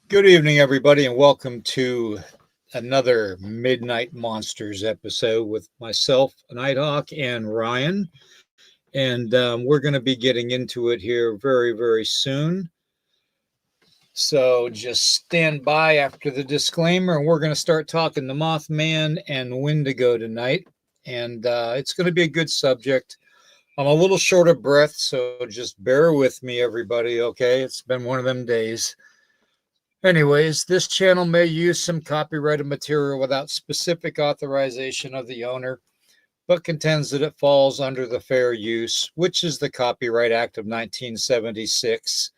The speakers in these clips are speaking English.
Good evening, everybody, and welcome to another Midnight Monsters episode with myself, Nighthawk, and Ryan. And we're going to be getting into it here very, very soon. So just stand by after the disclaimer, and we're going to start talking the Mothman and Wendigo tonight. And it's going to be a good subject. I'm a little short of breath, so just bear with me, everybody, okay? It's been one of them days. Anyways, this channel may use some copyrighted material without specific authorization of the owner, but contends that it falls under the Fair Use, which is the Copyright Act of 1976.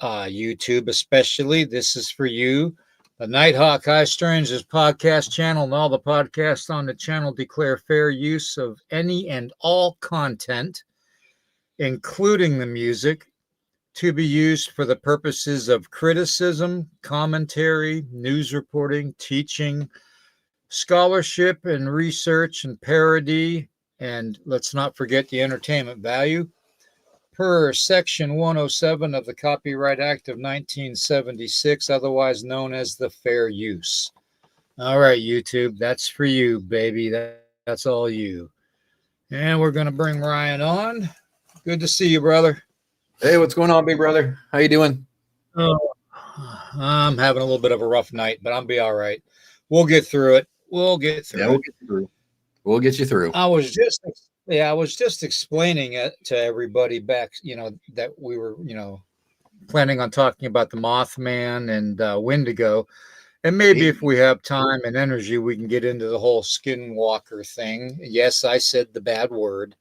YouTube, especially, this is for you. The Nighthawk High Strangers podcast channel and all the podcasts on the channel declare fair use of any and all content, including the music, to be used for the purposes of criticism, commentary, news reporting, teaching, scholarship and research, and parody, and let's not forget the entertainment value, per Section 107 of the Copyright Act of 1976, otherwise known as the Fair Use. All right, YouTube, that's for you, baby. That's all you. And we're going to bring Ryan on. Good to see you, brother. Hey, what's going on, big brother? How you doing? Oh, I'm having a little bit of a rough night, but I'll be all right. We'll get through it. We'll get through We'll it. get you through. We'll get you through. I was just explaining it to everybody back, that we were, planning on talking about the Mothman and Wendigo. And maybe if we have time and energy, we can get into the whole Skinwalker thing. Yes, I said the bad word.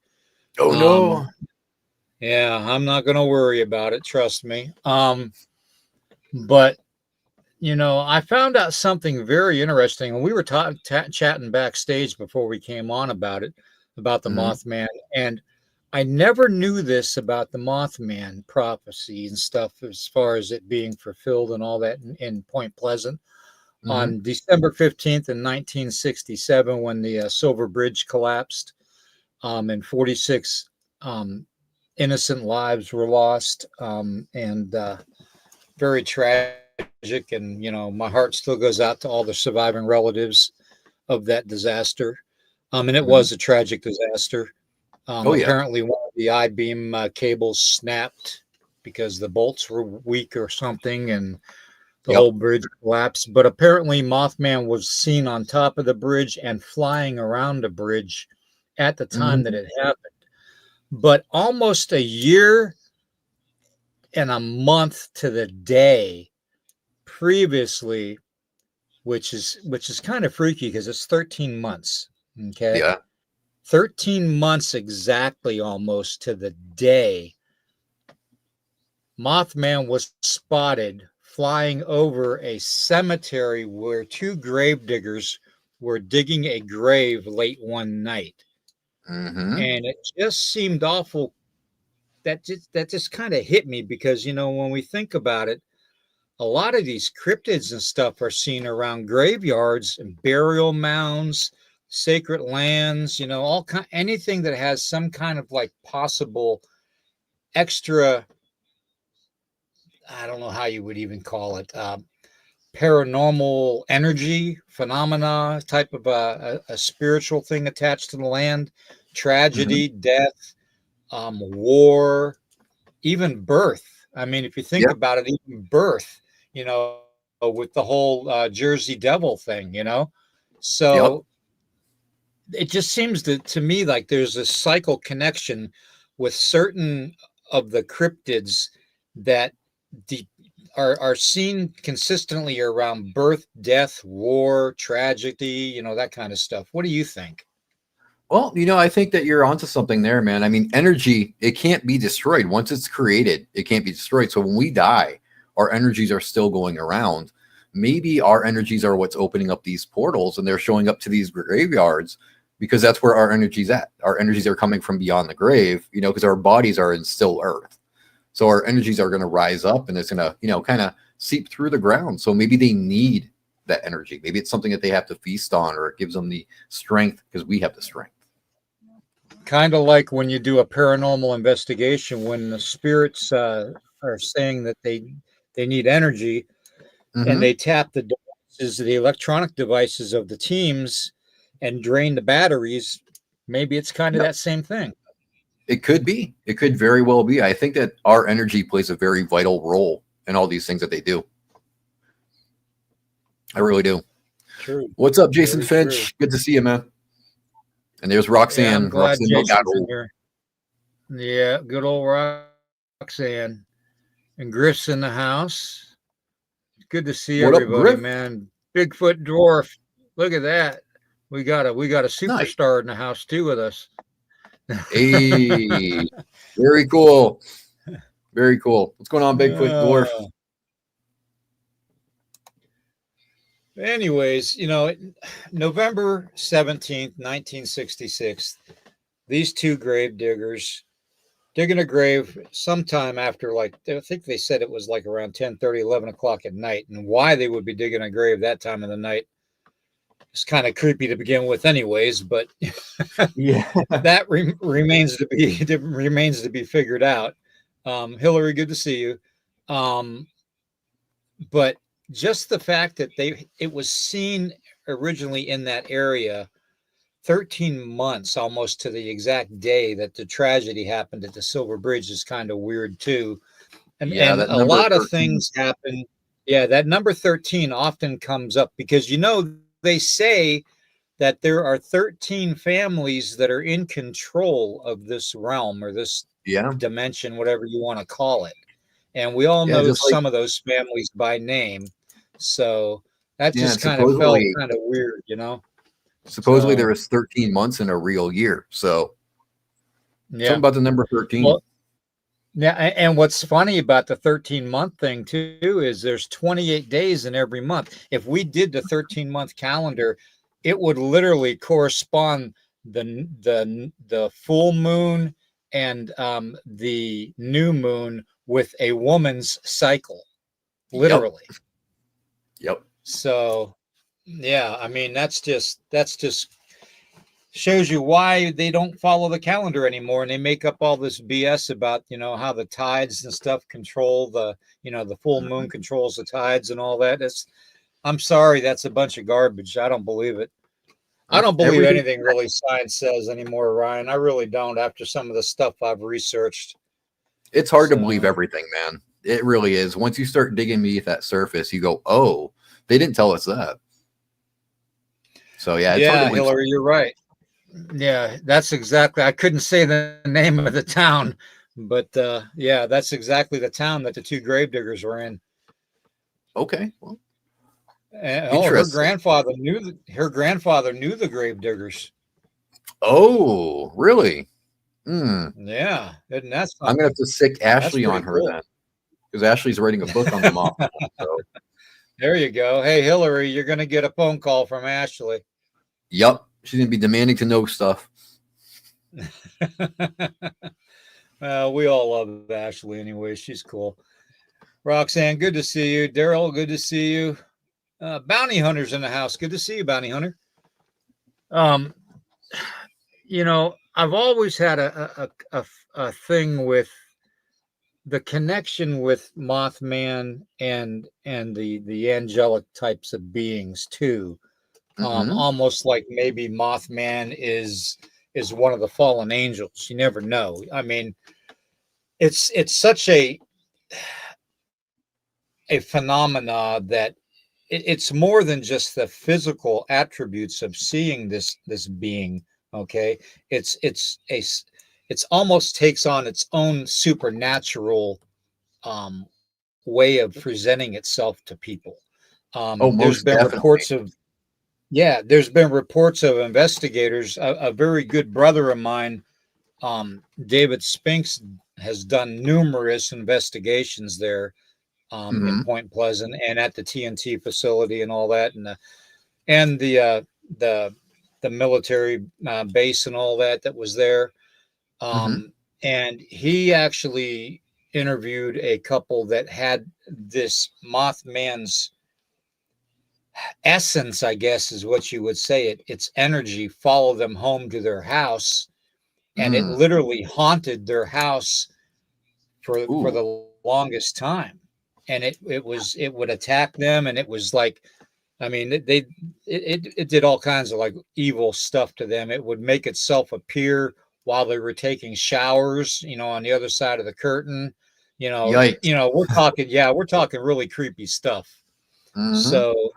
Oh, no. Yeah, I'm not going to worry about it. Trust me. But I found out something very interesting, and we were chatting backstage before we came on about it, about the Mothman, and I never knew this about the Mothman prophecy and stuff as far as it being fulfilled and all that in Point Pleasant on December 15th in 1967 when the Silver Bridge collapsed, and 46 innocent lives were lost, and very tragic. And my heart still goes out to all the surviving relatives of that disaster. And it was a tragic disaster. Apparently one of the I-beam cables snapped because the bolts were weak or something, and the whole bridge collapsed. But apparently Mothman was seen on top of the bridge and flying around the bridge at the time that it happened. But almost a year and a month to the day previously, which is kind of freaky because it's 13 months. Okay. Yeah. 13 months exactly, almost to the day, Mothman was spotted flying over a cemetery where two grave diggers were digging a grave late one night. And it just seemed awful. That just kind of hit me because, when we think about it, a lot of these cryptids and stuff are seen around graveyards and burial mounds, sacred lands, anything that has some kind of like possible extra, I don't know how you would even call it, paranormal energy phenomena, type of a spiritual thing attached to the land, tragedy, death, war, even birth. I mean, if you think about it, even birth, with the whole Jersey Devil thing, so it just seems to me like there's a cycle connection with certain of the cryptids that are seen consistently around birth, death, war, tragedy, that kind of stuff. What do you think? Well, I think that you're onto something there, man. I mean, energy, it can't be destroyed. Once it's created, it can't be destroyed. So when we die, our energies are still going around. Maybe our energies are what's opening up these portals, and they're showing up to these graveyards because that's where our energy's at. Our energies are coming from beyond the grave, because our bodies are in still earth. So our energies are going to rise up, and it's going to, kind of seep through the ground. So maybe they need that energy. Maybe it's something that they have to feast on, or it gives them the strength because we have the strength. Kind of like when you do a paranormal investigation, when the spirits are saying that they need energy, and Mm-hmm. they tap the devices, the electronic devices of the teams, and drain the batteries, maybe it's kind of Yep. that same thing. It could be. It could very well be. I think that our energy plays a very vital role in all these things that they do. I really do. True. What's up, Jason Very true. Finch? Good to see you, man. And there's Yeah, I'm Roxanne. glad Roxanne Jason's in Delgado. here. Yeah, good old Roxanne. And Griff's in the house. Good to see What up, everybody, Griff? man. Bigfoot dwarf. Look at that. We got a Nice. superstar in the house too with us. Hey, very cool. Very cool. What's going on, Bigfoot Dwarf? Uh, anyways, November 17th, 1966, these two grave diggers digging a grave sometime after, like, I think they said it was like around 10:30, 11 o'clock at night. And why they would be digging a grave that time of the night is kind of creepy to begin with anyways, but Yeah. that remains to be figured out. Hillary, good to see you. But just the fact that it was seen originally in that area 13 months almost to the exact day that the tragedy happened at the Silver Bridge is kind of weird too. And Yeah, and that a number lot of 13. things happen. Yeah, that number 13 often comes up because they say that there are 13 families that are in control of this realm or this Yeah. dimension, whatever you want to call it. And we all Yeah, know just like, some of those families by name. So that yeah, just and kind of felt supposedly kind of weird. there So was 13 months in a real year. So something yeah. about the number 13. Well, yeah, and what's funny about the 13-month thing too is there's 28 days in every month. If we did the 13-month calendar, it would literally correspond the full moon and the new moon with a woman's cycle, Yep. literally. Yep. So, yeah, I mean that's just shows you why they don't follow the calendar anymore and they make up all this BS about, how the tides and stuff control the full moon Mhm. controls the tides and all that. I'm sorry, that's a bunch of garbage. I don't believe it. I don't believe Everything. anything really science says anymore, Ryan. I really don't after some of the stuff I've researched. It's hard to believe So, everything, man. It really is. Once you start digging beneath that surface, you go, "Oh, they didn't tell us that." So yeah, it's hard to yeah, believe. Hillary, you're right. Yeah, that's exactly. I couldn't say the name of the town, but yeah, that's exactly the town that the two gravediggers were in. Okay, well, And, interesting. her grandfather knew the gravediggers. Oh, really? Hmm. Yeah, isn't that I'm gonna have something? to sick That's Ashley on pretty her cool. then, because Ashley's writing a book on the Mothman. So, There you go. Hey, Hillary, you're going to get a phone call from Ashley. yep, she's gonna be demanding to know stuff. We all love Ashley anyway. She's cool. Roxanne, good to see you. Daryl, good to see you. Bounty Hunter's in the house. Good to see you, Bounty Hunter. Um, I've always had a thing with the connection with Mothman and the angelic types of beings too. Hmm. Almost like maybe Mothman is one of the fallen angels. You never know. I mean, it's such a phenomena that it's more than just the physical attributes of seeing this being. Okay, it's almost takes on its own supernatural um, way of presenting itself to people. Oh, There's most been definitely. reports of Yeah, there's been reports of investigators. A very good brother of mine, David Spinks, has done numerous investigations there in Hmm. Point Pleasant and at the TNT facility and all that, and the the military base and all that was there. Hmm. And he actually interviewed a couple that had this Mothman's essence, I guess is what you would say. Its energy follow them home to their house, and it Mm. literally haunted their house for Ooh. the longest time. and it would attack them, and it was like, I mean, it did all kinds of like evil stuff to them. It would make itself appear while they were taking showers, on the other side of the curtain. Yikes. We're talking really creepy stuff. Hmm. So,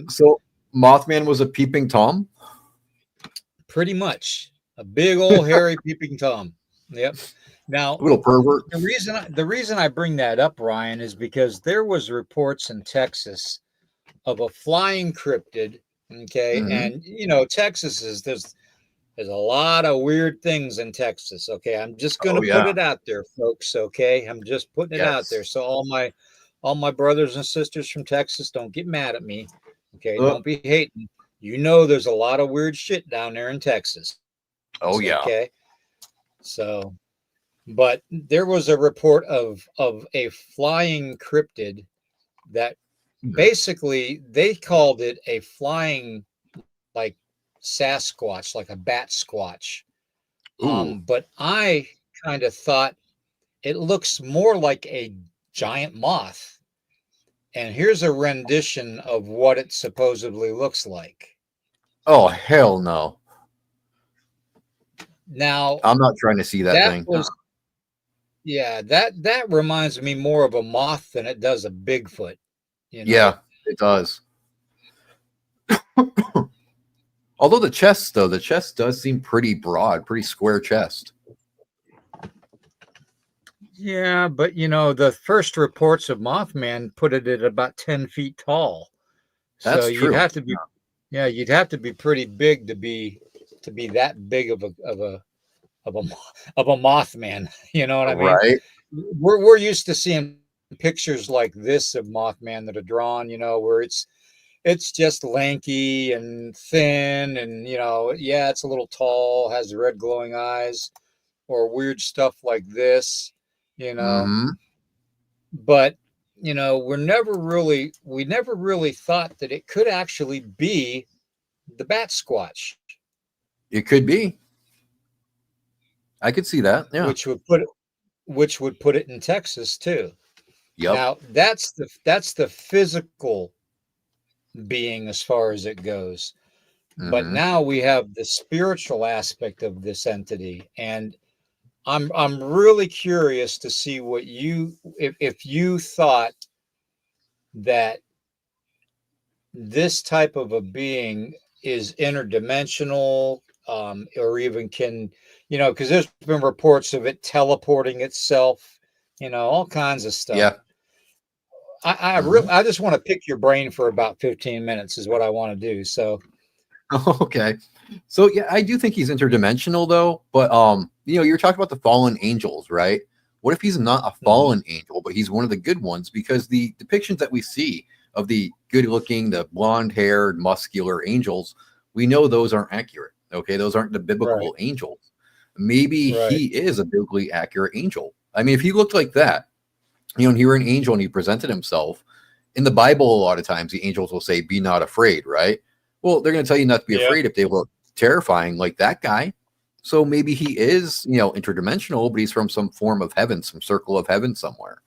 So Mothman was a peeping Tom? pretty much a big old hairy peeping Tom. Yep. Now, A little pervert. the reason I bring that up, Ryan, is because there was reports in Texas of a flying cryptid. Okay, Hmm. and Texas is there's a lot of weird things in Texas. Okay, I'm just Oh, gonna put yeah. it out there, folks. Okay, I'm just putting it out there. Yes. So all my brothers and sisters from Texas, don't get mad at me. Okay, Uh, don't be hating. There's a lot of weird shit down there in Texas. oh, yeah. Okay, so but there was a report of a flying cryptid that basically they called it a flying like Sasquatch, like a bat squatch. Ooh. But I kind of thought it looks more like a giant moth. And here's a rendition of what it supposedly looks like. Oh, hell no. Now, I'm not trying to see that that thing. was yeah, that reminds me more of a moth than it does a Bigfoot, you know. Yeah, it does. Although the chest does seem pretty broad, pretty square chest. Yeah, but the first reports of Mothman put it at about 10 feet tall. So That's you'd true. have to be, yeah, you'd have to be pretty big to be that big of a of a Mothman. You know what I mean? Right. We're used to seeing pictures like this of Mothman that are drawn, where it's just lanky and thin, and yeah, it's a little tall, has the red glowing eyes, or weird stuff like this, you know. Hmm. But we never really thought that it could actually be the bat squatch, It could be. I could see that. Yeah. which would put it in Texas too. Yep. Now that's the physical being as far as it goes. But Hmm. now we have the spiritual aspect of this entity, and I'm really curious to see what if you thought that this type of a being is interdimensional, or even can, because there's been reports of it teleporting itself, all kinds of stuff. Yeah. I just want to pick your brain for about 15 minutes is what I want to do. So Okay. So yeah, I do think he's interdimensional though, but you're talking about the fallen angels, right? What if he's not a mhm, fallen angel, but he's one of the good ones? Because the depictions that we see of the good-looking, the blonde-haired, muscular angels, we know those aren't accurate. Okay, those aren't the right, biblical angels. Maybe right, he is a biblically accurate angel. I mean, if he looked like that, and he were an angel and he presented himself in the Bible, a lot of times the angels will say, "Be not afraid," right? Well, they're going to tell you not to be yeah, afraid if they look terrifying like that guy. So maybe he is, interdimensional, but he's from some form of heaven, some circle of heaven somewhere.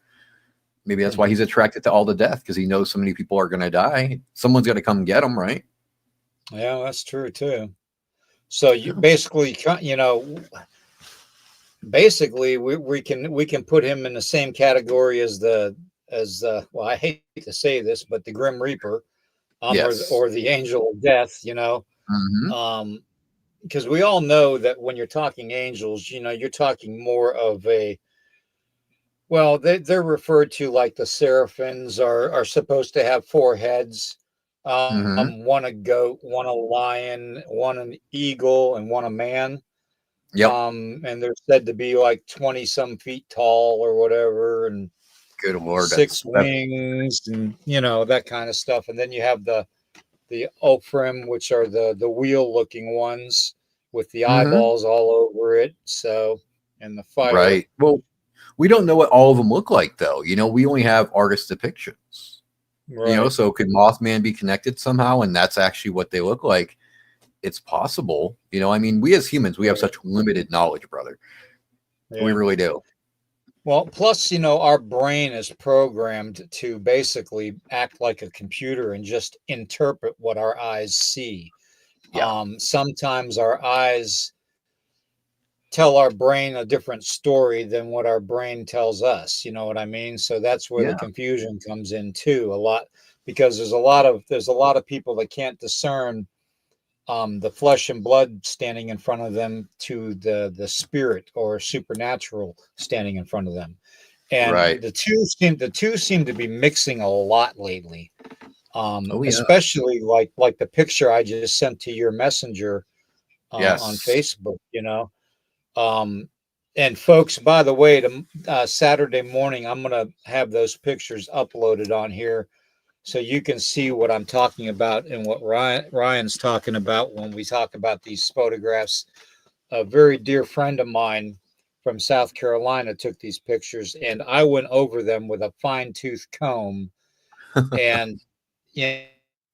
Maybe that's why mhm, he's attracted to all the death, because he knows so many people are going to die. Someone's got to come get him, right? yeah, that's true too. So you Yeah. basically we can put him in the same category as well, I hate to say this, but the Grim Reaper, Yes. or the Angel of Death, Hmm. um, because we all know that when you're talking angels, you're talking more of a, well, they're referred to like the seraphims are supposed to have four heads, Hmm. one a goat, one a lion, one an eagle, and one a man. Yep. And they're said to be like 20 some feet tall or whatever, and Good Lord. six That's wings, and that kind of stuff. And then you have the Ophrim, which are the wheel looking ones with the hmm eyeballs all over it. So, and the fire. right. Well, we don't know what all of them look like, though. We only have artist depictions. Right. So could Mothman be connected somehow? And that's actually what they look like. It's possible. I mean, we as humans, we have Right. such limited knowledge, brother. We Yeah. really do. Well, plus, our brain is programmed to basically act like a computer and just interpret what our eyes see. Yeah. Sometimes our eyes tell our brain a different story than what our brain tells us. You know what I mean? So that's where the Yeah. confusion comes in too, a lot, because there's a lot of people that can't discern the flesh and blood standing in front of them to the spirit or supernatural standing in front of them. And Right. the two seem to be mixing a lot lately. Oh yeah. Especially like the picture I just sent to your messenger on Yes. Facebook. Um, and folks, by the way, Saturday morning, I'm gonna have those pictures uploaded on here so you can see what I'm talking about and what Ryan's talking about when we talk about these photographs. A very dear friend of mine from South Carolina took these pictures, and I went over them with a fine tooth comb. And you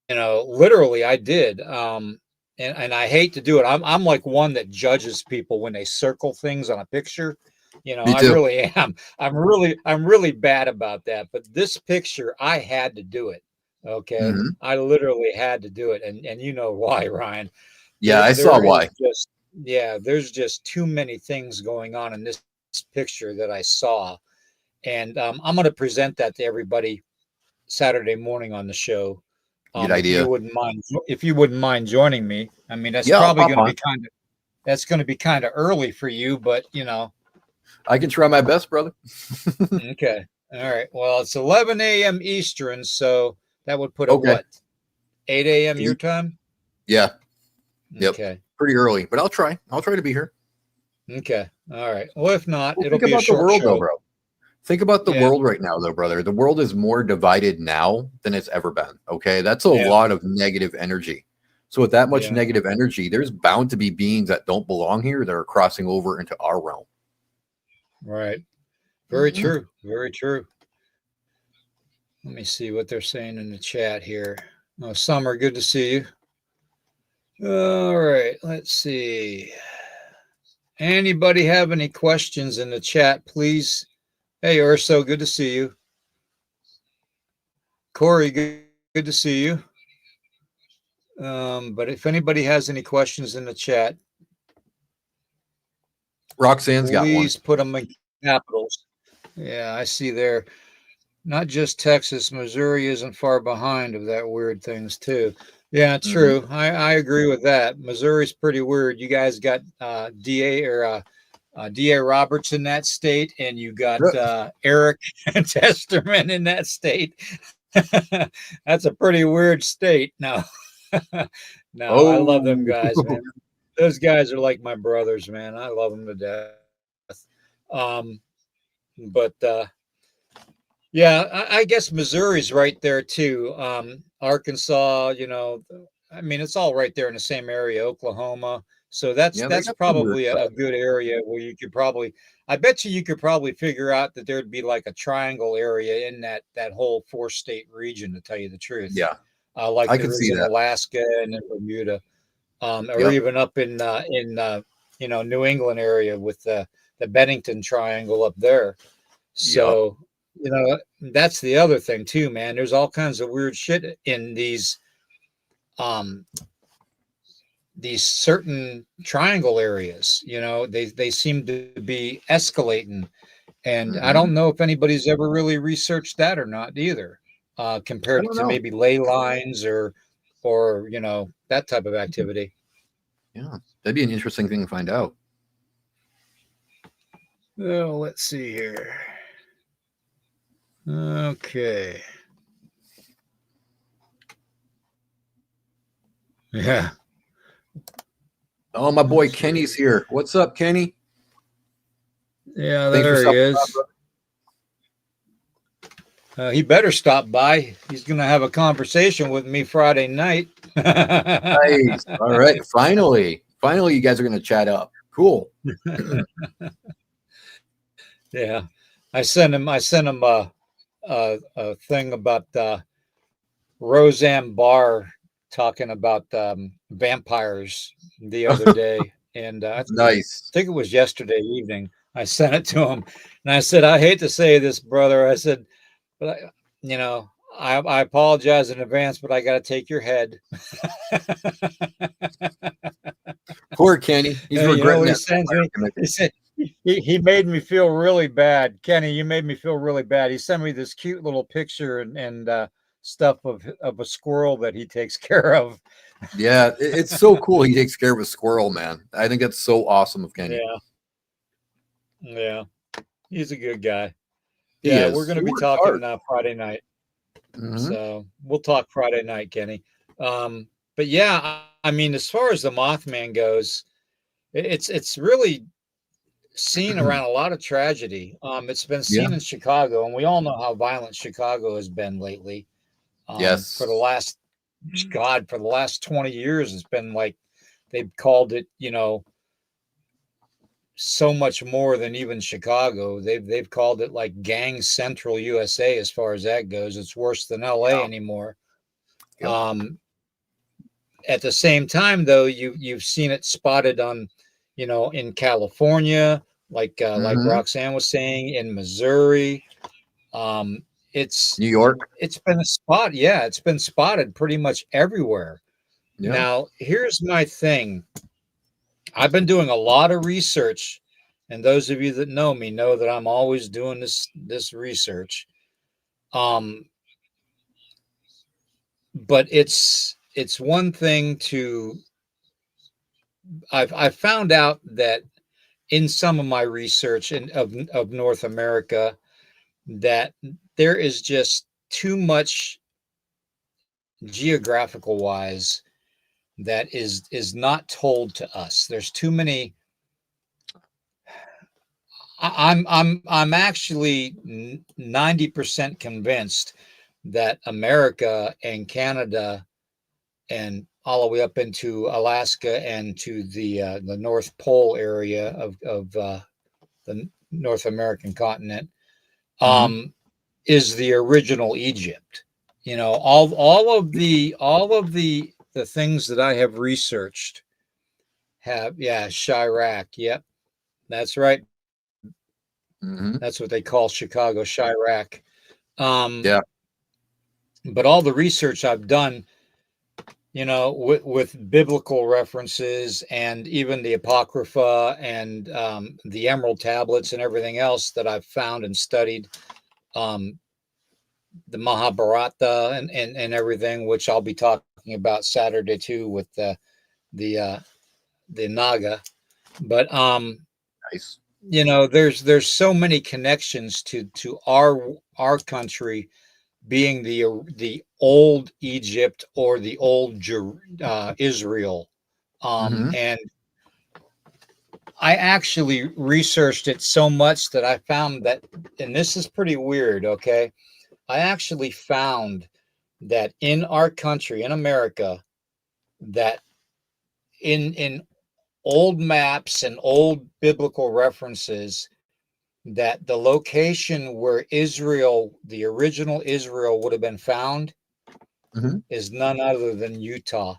literally, I did. And I hate to do it. I'm like one that judges people when they circle things on a picture. Me I too. really am. I'm really bad about that. But this picture, I had to do it. Okay, Hmm. I literally had to do it, and you know why, Ryan? Yeah, There I saw there is why. just yeah, there's just too many things going on in this picture that I saw, and I'm going to present that to everybody Saturday morning on the show. Good If you idea. wouldn't mind, if you wouldn't mind joining me, I mean Yeah, I'll pop on. that's going to be kind of early for you, but I can try my best, brother. okay, all right. Well, it's 11 a.m. Eastern, so that would put it Okay. what 8 a.m. your Eight. time. Yeah. Yep. Okay, Pretty early, but I'll try. I'll try to be here. okay, all right. Well, if not, Well, it'll think be a about the short world, though, show. bro. Think about the Yeah, world right now, though, brother. The world is more divided now than it's ever been. Okay. That's a yeah, lot of negative energy. So, with that much yeah. negative energy, there's bound to be beings that don't belong here that are crossing over into our realm. Right. Very Mhm. true. Very true. Let me see what they're saying in the chat here. Oh, Summer, good to see you. All right, let's see. Anybody have any questions in the chat, please? Hey, Urso, good to see you. Corey, good to see you. But if anybody has any questions in the chat, Roxanne's got one. please put them in capitals. Yeah, I see there. Not just Texas, Missouri isn't far behind of that weird things too. Yeah, Hmm. true. I agree with that. Missouri's pretty weird. You guys got DA Roberts in that state, and you got Eric Testerman in that state. That's a pretty weird state. No, no, I love them Oh, guys, man. Those guys are like my brothers, man. I love them to death. Um, but yeah, I guess Missouri's right there too. Arkansas, I mean, it's all right there in the same area. Oklahoma, so that's yeah, they that's got some weird probably a stuff. good area where you could probably. I bet you could probably figure out that there'd be like a triangle area in that whole four-state region. To tell you the truth, Yeah, like I can there is see in that. Alaska and in Bermuda, or Yep. even up in New England area with the Bennington Triangle up there. Yep. So, that's the other thing too, man. There's all kinds of weird shit in um these certain triangle areas. They seem to be escalating, and I Hmm. don't know if anybody's ever really researched that or not either. I Compared don't to know. maybe ley lines or that type of activity. Yeah, that'd be an interesting thing to find out. Oh, let's see here. Okay. Yeah. Oh, my boy Let's see. Kenny's here. What's up, Kenny? Yeah, Thanks for there he stopping by, is. bro. He better stop by. He's going to have a conversation with me Friday night. Nice. All right. Finally, you guys are going to chat up. Cool. Yeah, I sent him a thing about Roseanne Barr talking about vampires the other day, and I Nice. think it was yesterday evening. I sent it to him, and I said, I hate to say this, brother. I said, but I apologize in advance, but I got to take your head. Poor Kenny. He's You know regretting what he that sends fire me? He commitment. said he made me feel really bad. Kenny, you made me feel really bad. He sent me this cute little picture and stuff of a squirrel that he takes care of. Yeah, it's so cool. He takes care of a squirrel, man. I think that's so awesome of Kenny. Yeah, yeah, he's a good guy. He Yeah, we're is. going He to be works hard. talking Friday night, Hmm. so we'll talk Friday night, Kenny. But yeah, I mean, as far as the Mothman goes, it's really seen around a lot of tragedy. It's been Yeah. seen in Chicago, and we all know how violent Chicago has been lately. For the Yes. last for the last 20 years, it's been like they've called it, so much more than even Chicago. They've called it like Gang Central USA as far as that goes. It's worse than LA Yeah. anymore. Yep. Um, at the same time, though, you've seen it spotted on, in California, like Hmm. Roxanne was saying, in Missouri. Um, it's New York. it's been a spot, yeah, it's been spotted pretty much everywhere. Yeah. Now, here's my thing. I've been doing a lot of research, and those of you that know me know that I'm always doing this research. Um, but it's one thing to I've found out that in some of my research of North America that there is just too much geographical wise that is not told to us. There's too many. I'm actually 90% convinced that America and Canada and all the way up into Alaska and to the North Pole area of the North American continent Hmm. um, is the original Egypt. All of the things that I have researched have, yeah, Chirac. Yep, that's right. Hmm. That's what they call Chicago, Chirac. Um, Yeah. but all the research I've done, with biblical references and even the Apocrypha and the Emerald tablets and everything else that I've found and studied, um, the Mahabharata and everything, which I'll be talking about Saturday too with the uh, the Naga. But Nice. there's so many connections to our country being the old Egypt or the old Israel. Hmm. And I actually researched it so much that I found that, and this is pretty weird, okay? I actually found that in our country, in America, that in old maps and old biblical references, that the location where Israel, the original Israel, would have been found Hmm. is none other than Utah.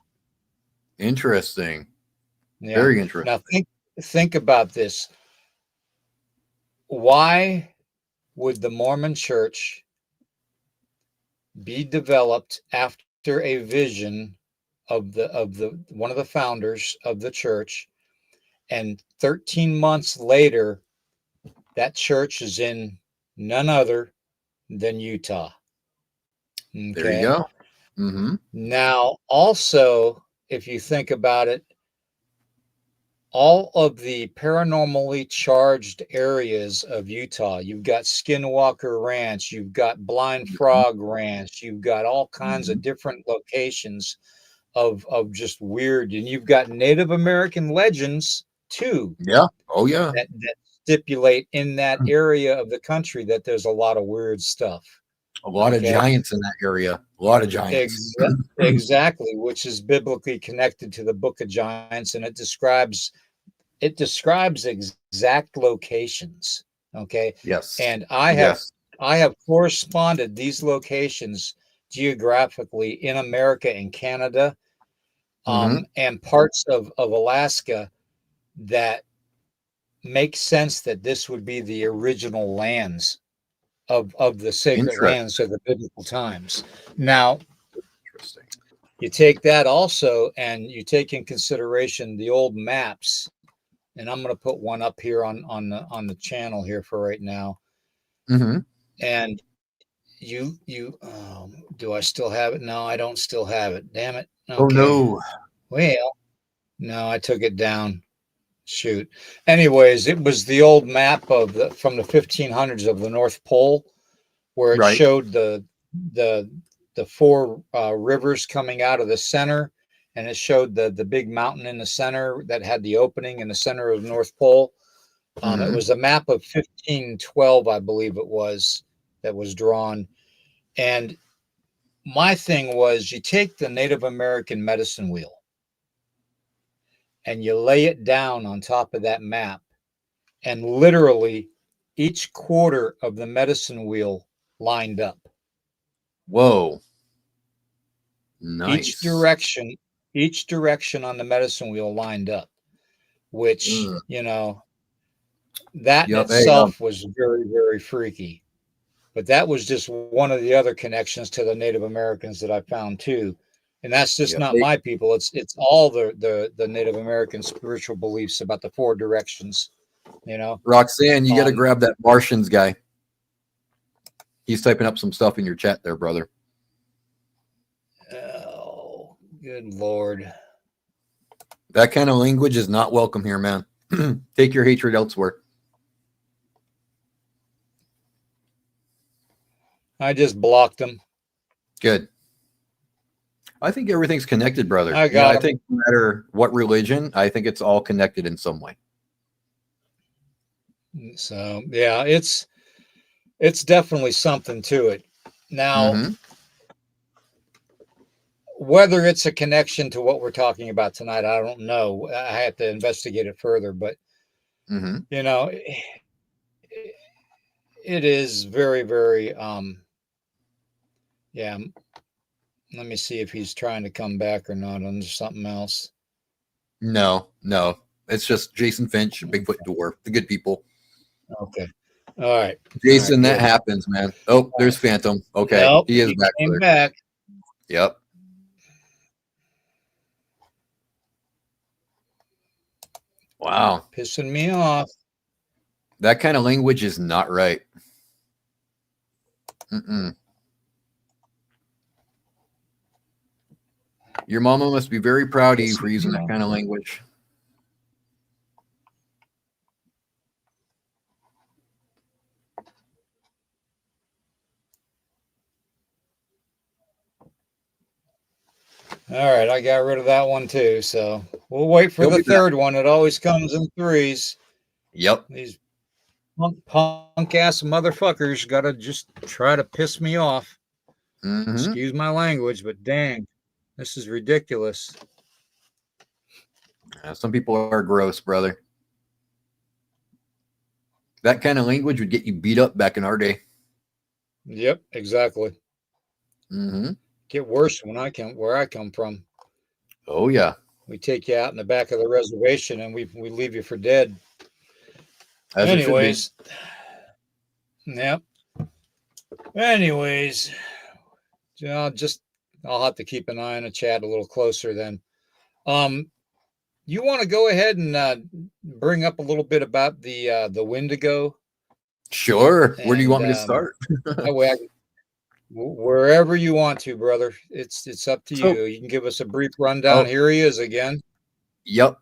Interesting. Yeah. Very interesting. Now think about this. Why would the Mormon Church be developed after a vision of the one of the founders of the church, and 13 months later that church is in none other than Utah? There you Okay. go. Hmm. Now, also, if you think about it, all of the paranormally charged areas of Utah, you've got Skinwalker Ranch, you've got Blind Frog Ranch, you've got all kinds Hmm. of different locations of just weird, and you've got Native American legends too Yeah. Oh yeah. that stipulate in that area of the country that there's a lot of weird stuff. A lot of Okay. giants in that area. A lot of giants. Exactly, which is biblically connected to the Book of Giants, and it describes exact locations. Okay. Yes. And I have Yes. I have corresponded these locations geographically in America and Canada, Hmm. and parts of Alaska that makes sense that this would be the original lands of the sacred lands of the biblical times. Now, Interesting. you take that also, and you take in consideration the old maps. And I'm going to put one up here on the channel here for right now. Mm-hmm. And you do I still have it? No, I don't still have it. Damn it. Okay. Oh no. Well, no, I took it down. Shoot. Anyways, it was the old map from the 1500s of the North Pole, where it showed the four rivers coming out of the center, and it showed the big mountain in the center that had the opening in the center of the North Pole. It was a map of 1512, I believe it was, that was drawn. And my thing was, you take the Native American medicine wheel and you lay it down on top of that map, and literally each quarter of the medicine wheel lined up. Whoa. Nice. Each direction on the medicine wheel lined up, which, that in itself was very, very freaky. But that was just one of the other connections to the Native Americans that I found too. And that's just not my people. It's all the Native American spiritual beliefs about the four directions, Roxanne, you got to grab that Martians guy. He's typing up some stuff in your chat there, brother. Oh, good Lord. That kind of language is not welcome here, man. Take your hatred elsewhere. I just blocked them. Good. I think everything's connected, brother. I think no matter what religion, I think it's all connected in some way. So, yeah, it's definitely something to it. Now, whether it's a connection to what we're talking about tonight, I don't know. I have to investigate it further, but, it is very, very, yeah. Let me see if he's trying to come back or not on something else. No. It's just Jason Finch, Bigfoot Dwarf, the good people. Okay. All right. Jason, that happens, man. Oh, there's Phantom. Okay. Nope, he is back. Came back. Yep. Wow. Pissing me off. That kind of language is not right. Your mama must be very proud of you for using that kind of language. All right, I got rid of that one too. So we'll wait for the third one. It always comes in threes. Yep. These punk ass motherfuckers got to just try to piss me off. Excuse my language, but dang, this is ridiculous. Some people are gross, brother. That kind of language would get you beat up back in our day. Yep, exactly. Get worse where I come from. Oh yeah. We take you out in the back of the reservation and we leave you for dead. As anyways. Yep. Anyways, I'll have to keep an eye on the chat a little closer then. You want to go ahead and bring up a little bit about the Wendigo? Sure. Where do you want me to start? That way wherever you want to, brother. It's up to you. You can give us a brief rundown. Here he is again. Yep.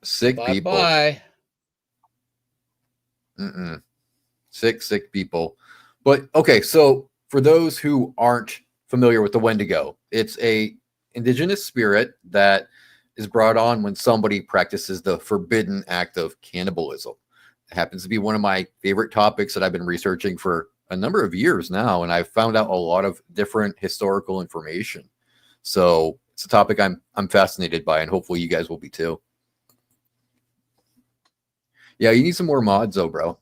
Sick people. Bye. Sick people. But okay, so for those who aren't familiar with the Wendigo, it's a indigenous spirit that is brought on when somebody practices the forbidden act of cannibalism. It happens to be one of my favorite topics that I've been researching for a number of years now, and I've found out a lot of different historical information. So it's a topic I'm fascinated by, and hopefully you guys will be too. Yeah, you need some more mods though, bro.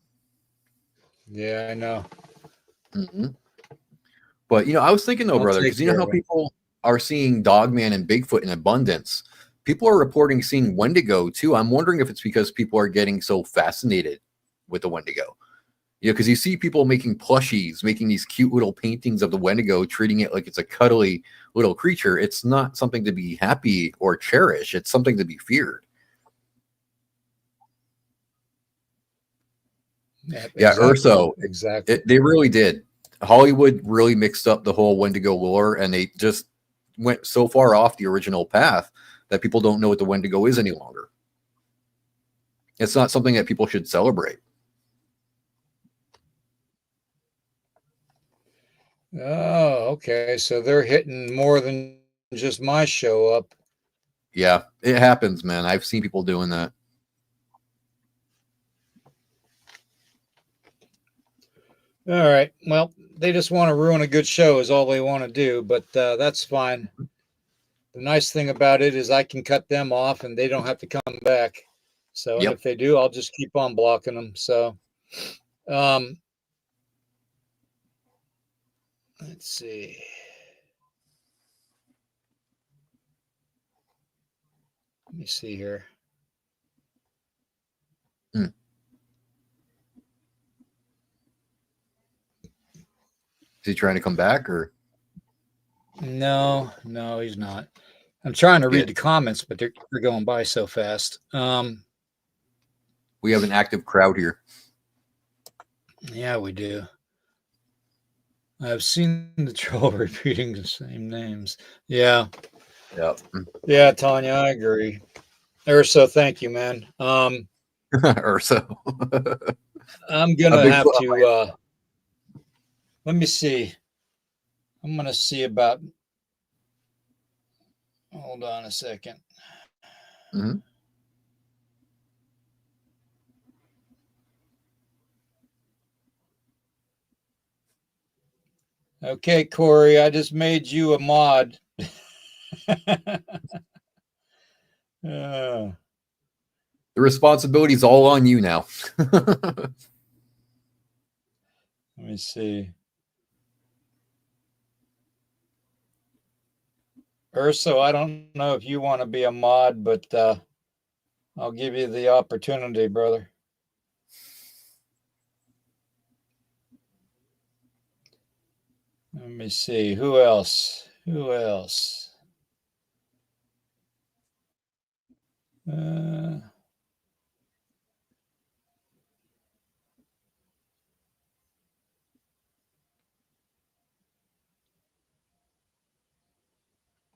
Yeah, I know. But I was thinking though, brother, because you know how people are seeing Dogman and Bigfoot in abundance, people are reporting seeing Wendigo too. I'm wondering if it's because people are getting so fascinated with the Wendigo. Because you see people making plushies, making these cute little paintings of the Wendigo, treating it like it's a cuddly little creature. It's not something to be happy or cherish. It's something to be feared. Yeah, Exactly. Urso. Exactly. They really did. Hollywood really mixed up the whole Wendigo lore, and they just went so far off the original path that people don't know what the Wendigo is any longer. It's not something that people should celebrate. Oh, okay. So they're hitting more than just my show up. Yeah, it happens, man. I've seen people doing that. All right. Well, they just want to ruin a good show is all they want to do, but that's fine. The nice thing about it is I can cut them off and they don't have to come back. So, and Yep. if they do, I'll just keep on blocking them. So, let's see. Let me see here. Is he trying to come back or? No, he's not. I'm trying to read Good. the comments, but they're going by so fast. We have an active crowd here. Yeah, we do. I've seen the troll repeating the same names. Yeah. Yep. Yeah, Tanya, I agree. Urso, thank you, man. Urso. I'm gonna have to let me see. I'm gonna see about hold on a second. Mm-hmm. Okay, Corey, I just made you a mod. The responsibility is all on you now. Let me see. Urso, I don't know if you want to be a mod, but I'll give you the opportunity, brother. Let me see. Who else?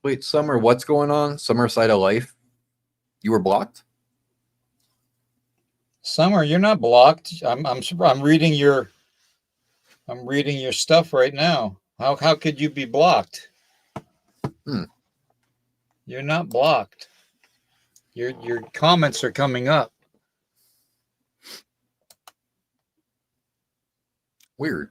Wait, Summer, what's going on? Summer Side of Life? You were blocked? Summer, you're not blocked. I'm reading your stuff right now. How could you be blocked? You're not blocked. Your comments are coming up. Weird.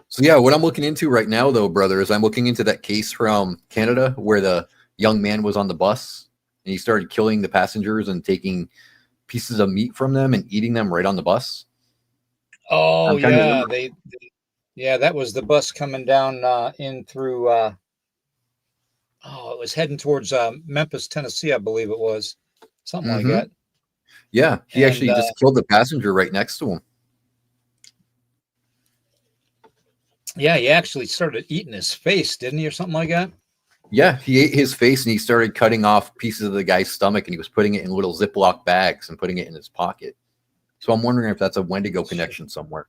So yeah, what I'm looking into right now, though, brother, is I'm looking into that case from Canada where the young man was on the bus and he started killing the passengers and taking pieces of meat from them and eating them right on the bus. Oh I'm trying to yeah, remember. yeah, that was the bus coming down in through. It was heading towards Memphis, Tennessee, I believe it was, something like that. Yeah, he And actually just killed the passenger right next to him. yeah, he actually started eating his face, didn't he, or something like that? Yeah, he ate his face and he started cutting off pieces of the guy's stomach and he was putting it in little Ziploc bags and putting it in his pocket. So I'm wondering if that's a Wendigo connection somewhere.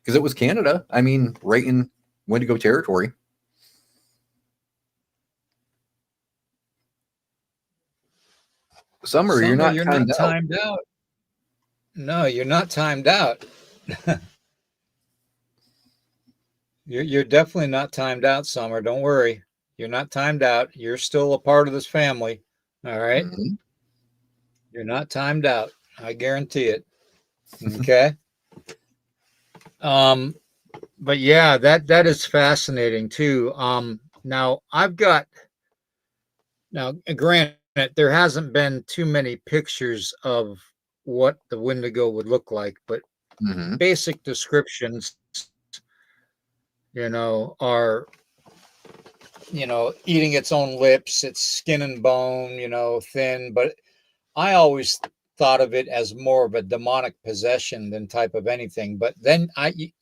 Because it was Canada. I mean, right in Wendigo territory. Summer, you're not timed out. No, you're not timed out. You're definitely not timed out, Summer. Don't worry. You're not timed out. You're still a part of this family. All right? Mm-hmm. You're not timed out. I guarantee it. Okay? But yeah, that is fascinating too. Now granted, there hasn't been too many pictures of what the Wendigo would look like, but Mm-hmm. basic descriptions, are, eating its own lips, its skin and bone, thin. But I always thought of it as more of a demonic possession than type of anything. But then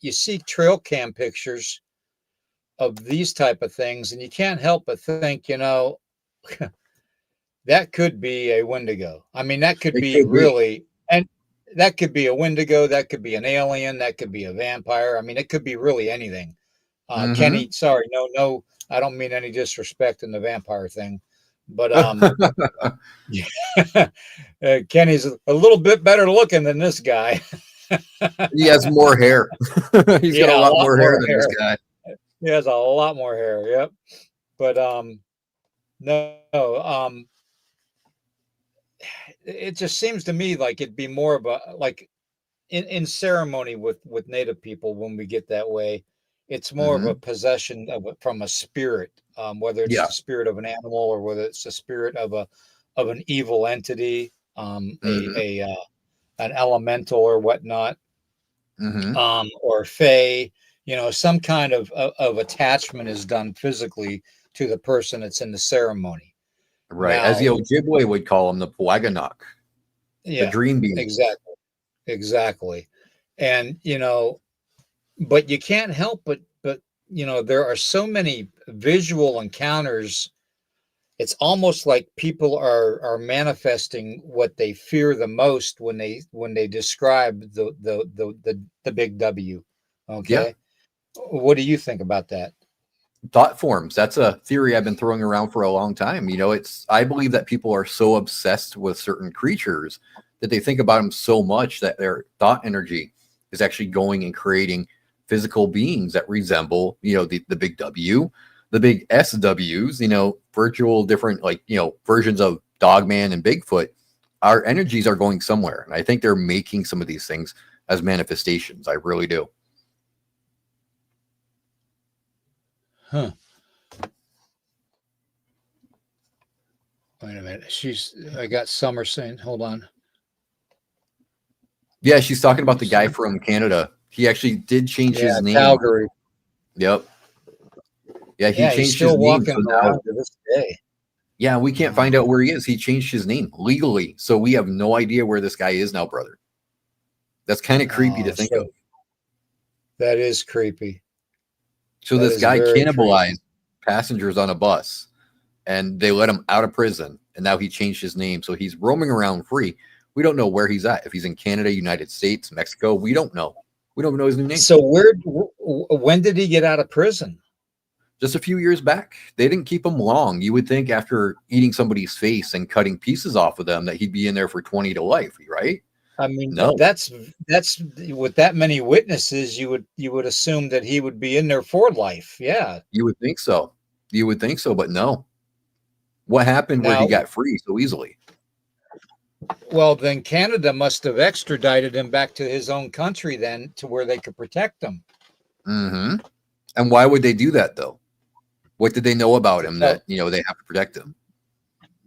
you see trail cam pictures of these type of things, and you can't help but think, that could be a Wendigo. I mean, that could It be could be. really, and that could be a Wendigo, that could be an alien, that could be a vampire. I mean, it could be really anything. Mm-hmm. Kenny, sorry, no, I don't mean any disrespect in the vampire thing, but Kenny's a little bit better looking than this guy. He has more hair. He's got a Yeah, a lot lot more hair more than this hair. guy. He has a lot more hair. Yep. But no, it just seems to me like it'd be more of a like in ceremony with native people when we get that way. It's more of a Mm-hmm. possession from a spirit, whether it's Yeah. the spirit of an animal or whether it's the spirit of an evil entity, Mm-hmm. an elemental or whatnot, Mm-hmm. or fae. Some kind of attachment is done physically to the person that's in the ceremony. Right. As the Now, Ojibwe would call him, the Pwaganok, the yeah, dream beings. exactly, exactly, and but you can't help but there are so many visual encounters. It's almost like people are manifesting what they fear the most when they describe the big W. Yeah. Okay, what do you think about that? Thought forms. That's a theory I've been throwing around for a long time. I believe that people are so obsessed with certain creatures that they think about them so much that their thought energy is actually going and creating physical beings that resemble, the big W, the big SWs, virtual different, like, versions of Dogman and Bigfoot. Our energies are going somewhere. And I think they're making some of these things as manifestations. I really do. Huh. Wait a minute. I got Summer saying, hold on. Yeah, she's talking What about you the guy say? from Canada. He actually did change Yeah, his name. Calgary. Yep. Yeah, he Yeah, he's changed his still name. So walking now, around to this day. yeah, we can't Um, find out where he is. He changed his name legally. So we have no idea where this guy is now, brother. That's kind of creepy to think so of. that is creepy. So That this is guy very creepy. cannibalized passengers on a bus and they let him out of prison. And now he changed his name. So he's roaming around free. We don't know where he's at. If he's in Canada, United States, Mexico, we don't know. We don't know his new name. So when did he get out of prison? Just a few years back. They didn't keep him long. You would think after eating somebody's face and cutting pieces off of them that he'd be in there for 20 to life, right? I mean, No, that's with that many witnesses, you would assume that he would be in there for life. Yeah. you would think so. You would think so, but no. What happened where he Now, got free so easily? well, then Canada must have extradited him back to his own country then to where they could protect him. Mm-hmm. And why would they do that though? What did they know about him Well, that, they have to protect him?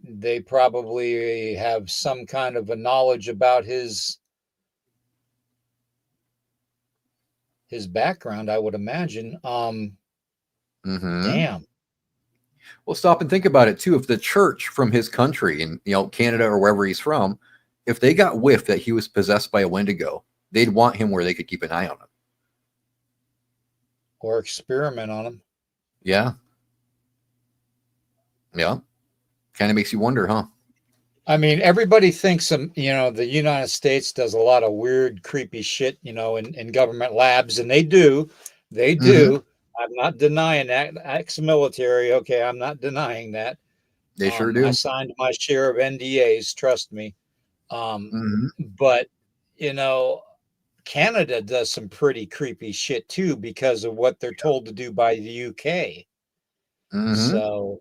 they probably have some kind of a knowledge about his background, I would imagine. Mm-hmm. Damn. Well, stop and think about it too. If the church from his country in, Canada or wherever he's from, if they got whiff that he was possessed by a Wendigo, they'd want him where they could keep an eye on him. Or experiment on him. Yeah. Yeah. Kind of makes you wonder, huh? I mean, everybody thinks the United States does a lot of weird, creepy shit, in government labs, and they do. They Mm-hmm. do. I'm not denying that. Ex-military, okay, I'm not denying that. They sure I do. signed my share of NDAs, trust me. Um, Mm-hmm. but you know, Canada does some pretty creepy shit too because of what they're told to do by the UK. Mm-hmm. So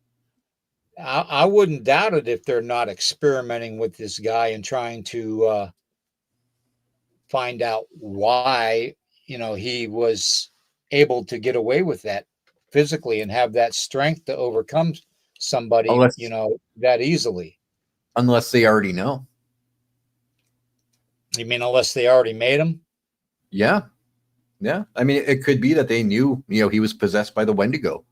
I wouldn't doubt it if they're not experimenting with this guy and trying to find out why he was able to get away with that physically and have that strength to overcome somebody Unless that easily. unless they already know. You mean unless they already made them? Yeah. Yeah. I mean, it could be that they knew, he was possessed by the Wendigo.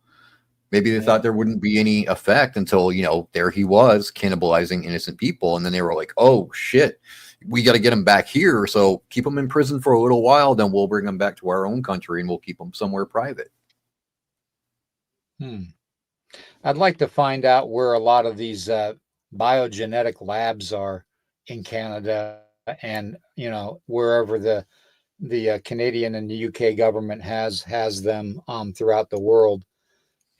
Maybe they Yeah. thought there wouldn't be any effect until, there he was cannibalizing innocent people. And then they were like, oh, shit, we got to get him back here. So keep him in prison for a little while. Then we'll bring him back to our own country and we'll keep him somewhere private. I'd like to find out where a lot of these biogenetic labs are in Canada, and wherever the Canadian and the UK government has them throughout the world,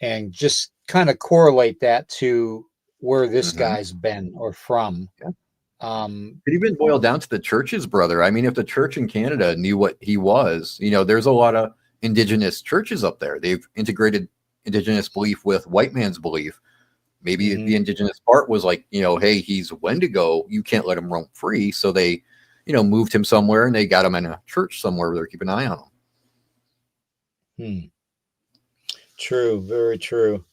and just kind of correlate that to where this Mm-hmm. guy's been or from. Yeah. Um, It even boiled down to the churches, brother. I mean, if the church in Canada knew what he was, there's a lot of indigenous churches up there. They've integrated indigenous belief with white man's belief. Maybe the indigenous part was like, hey, he's Wendigo. You can't let him roam free. So they, moved him somewhere and they got him in a church somewhere where they're keeping an eye on him. True, very true.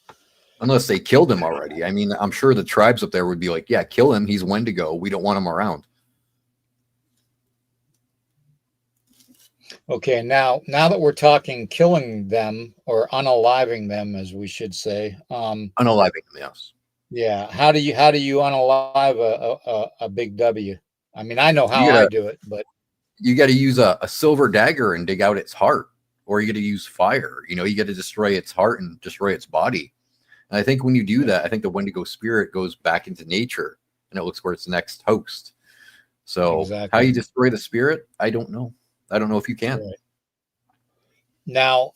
Unless they killed him already. I mean, I'm sure the tribes up there would be like, yeah, kill him. He's Wendigo. We don't want him around. Okay, now that we're talking killing them or unaliving them, as we should say, Unaliving them, yes. yeah. How do you unalive a big W? I mean, I know how You I gotta do it, but you got to use a silver dagger and dig out its heart, or you got to use fire. You got to destroy its heart and destroy its body. And I think when you do that, I think the Wendigo spirit goes back into nature and it looks for its next host. So exactly. how you destroy the spirit, I don't know. I don't know if you can. Right. Now,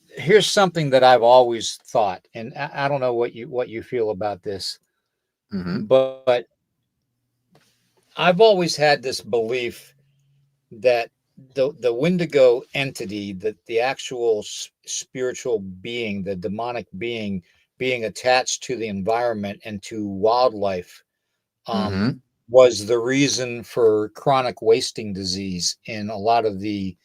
here's something that I've always thought, and I don't know what you feel about this, but I've always had this belief that the Wendigo entity, that the actual spiritual being, the demonic being attached to the environment and to wildlife, was the reason for chronic wasting disease in a lot of the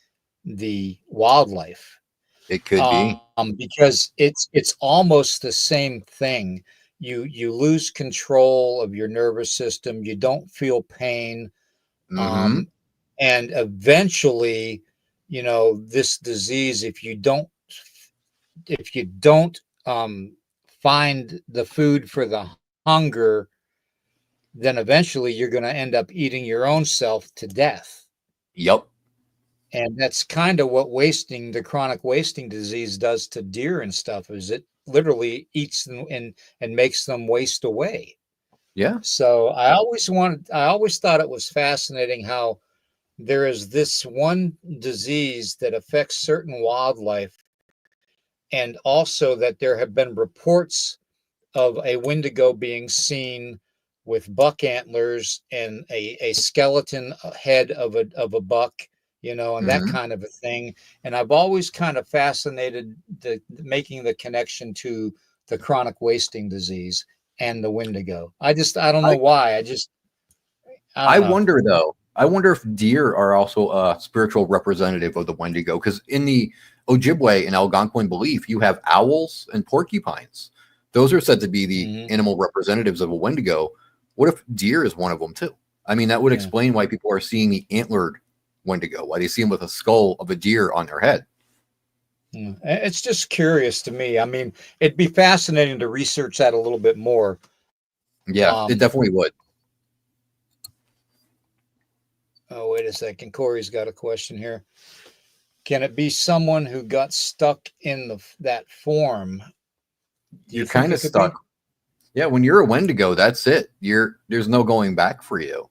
wildlife. It could be. Because it's almost the same thing. You lose control of your nervous system. You don't feel pain. And eventually, this disease, if you don't find the food for the hunger, then eventually you're going to end up eating your own self to death. Yep. And that's kind of what the chronic wasting disease does to deer and stuff, is it literally eats them and makes them waste away. Yeah. So I always thought it was fascinating how there is this one disease that affects certain wildlife, and also that there have been reports of a Wendigo being seen with buck antlers and a skeleton head of a buck, and that kind of a thing. And I've always kind of fascinated making the connection to the chronic wasting disease and the Wendigo. I don't know why. I don't know. Wonder though. I wonder if deer are also a spiritual representative of the Wendigo, because in the Ojibwe and Algonquin belief, you have owls and porcupines. Those are said to be the animal representatives of a Wendigo. What if deer is one of them too? I mean, that would explain why people are seeing the antlered Wendigo, why they see him with a skull of a deer on their head. It's just curious to me. I mean, it'd be fascinating to research that a little bit more. Yeah, it definitely would. Oh, wait a second. Corey's got a question here. Can it be someone who got stuck in that form? You're kind of stuck. Yeah, when you're a Wendigo, that's it. There's no going back for you.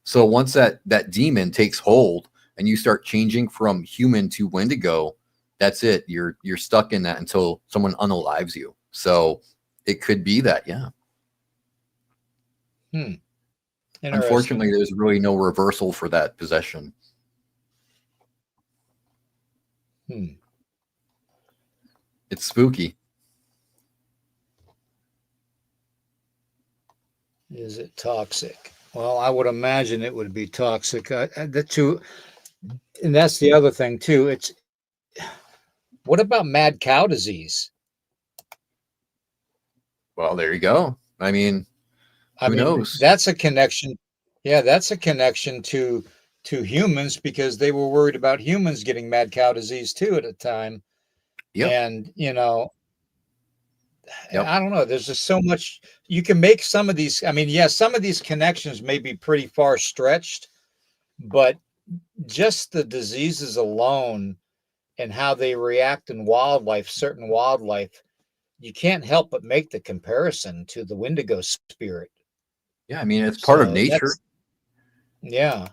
So once that demon takes hold and you start changing from human to Wendigo, that's it. You're stuck in that until someone unalives you. So it could be that, yeah. Unfortunately, there's really no reversal for that possession. It's spooky. Is it toxic? Well, I would imagine it would be toxic. And that's the other thing too. What about mad cow disease? Well, there you go. I mean, who knows? That's a connection. Yeah, that's a connection to humans because they were worried about humans getting mad cow disease too at the time. Yep. And Yep. I don't know. There's just so much you can make some of these. I mean, yeah, some of these connections may be pretty far stretched, but just the diseases alone and how they react in wildlife, certain wildlife, you can't help but make the comparison to the Wendigo spirit. Yeah. I mean, it's part of So nature, that's yeah.